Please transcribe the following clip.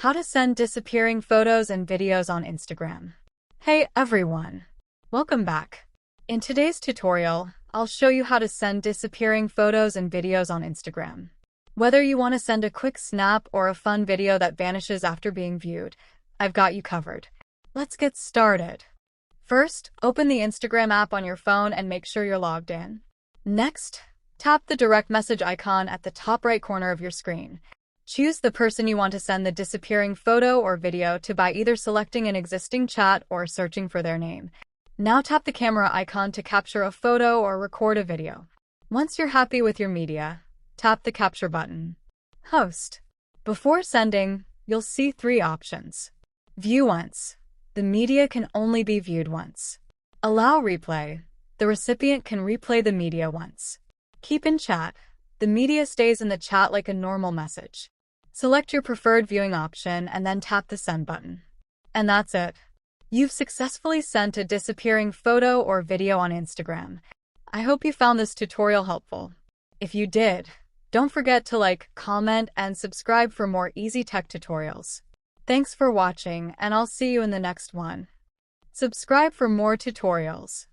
How to send disappearing photos and videos on Instagram. Hey everyone! Welcome back. In today's tutorial, I'll show you how to send disappearing photos and videos on Instagram. Whether you want to send a quick snap or a fun video that vanishes after being viewed, I've got you covered. Let's get started. First, open the Instagram app on your phone and make sure you're logged in. Next, tap the direct message icon at the top right corner of your screen. Choose the person you want to send the disappearing photo or video to by either selecting an existing chat or searching for their name. Now tap the camera icon to capture a photo or record a video. Once you're happy with your media, tap the capture button. Host. Before sending, you'll see three options. View once. The media can only be viewed once. Allow replay. The recipient can replay the media once. Keep in chat. The media stays in the chat like a normal message. Select your preferred viewing option and then tap the send button. And that's it. You've successfully sent a disappearing photo or video on Instagram. I hope you found this tutorial helpful. If you did, don't forget to like, comment, and subscribe for more easy tech tutorials. Thanks for watching, and I'll see you in the next one. Subscribe for more tutorials.